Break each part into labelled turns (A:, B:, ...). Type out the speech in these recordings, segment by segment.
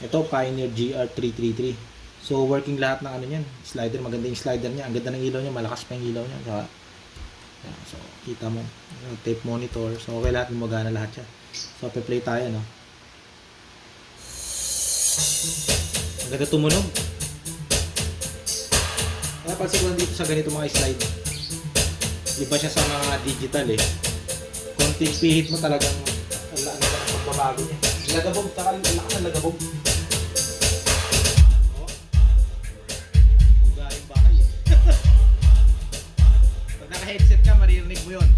A: Ito, Pioneer GR333. So, working lahat ng ano niyan. Slider, maganda yung slider niya. Ang ganda ng ilaw niya, malakas pa yung ilaw niya. Saka, so, kita mo. Tape monitor. So, okay lahat, gumagana lahat siya. So, pe-play tayo, no? Ang ganda tumunog. Napansin ko lang dito sa ganito mga slide. Iba siya sa mga digital eh. Konting pihit mo talagang ano ba ang pagbabago niya. Lagabog, taka lakas ng lagabog. Oh. Ugaling bahay eh. Pag naka-headset ka, maririnig mo yun.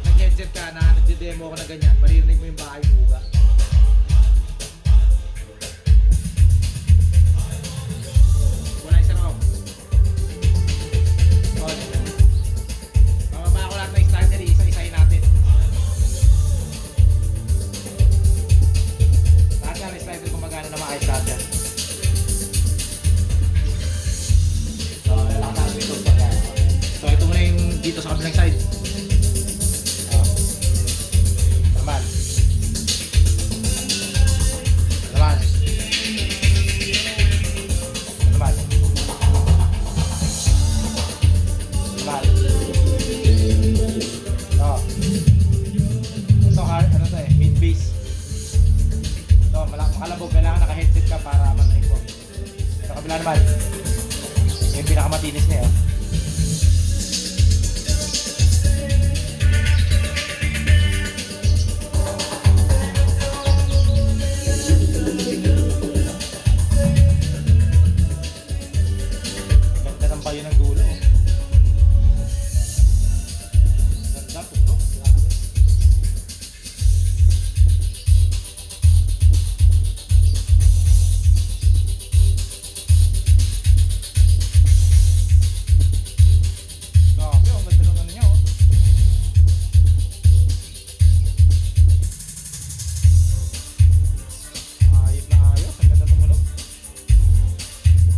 A: Nag-headset ka na, nagde-demo ko na ganyan, maririnig mo yung bahay mo uga. Dito sa kabilang side. Naman. Naman. Naman. Naman. Ito ano to eh, mid bass. Ito, makalabog, kailangan naka-headset ka para marinig mo. Sa kabila naman. Yung pinakamatinis niya eh. Yun ang dulo. Ganda po ito. Grabe, ang ganda ng ano niya oh. Ayos na ayos, ang ganda tumunog.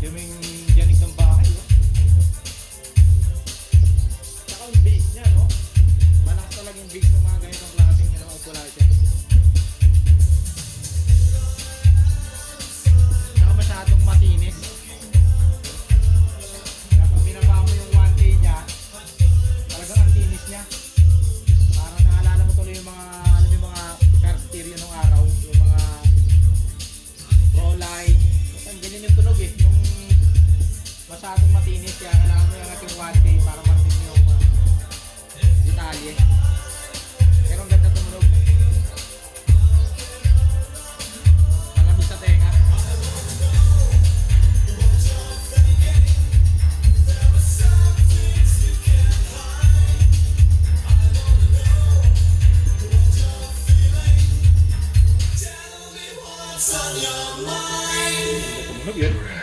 A: Yung yanig ng bahay oh. Base niya, no? Malakas talaga yung base ng mga ganitong klaseng yun, equalizer. Saka masyadong matinis. Kaya pag binaba mo yung 1K niya, talagang ang tinis niya. Parang naalala mo tuloy yung mga, alam yung mga car stereo nung araw, yung mga Pro-Line. Ganyan yung tunog eh, yung masyadong matinis. Kaya kailangan mo yung ating 1K para marinig yung detalye. Pero ang ganda tumunog. Malamig sa tenga. Tumunog yun.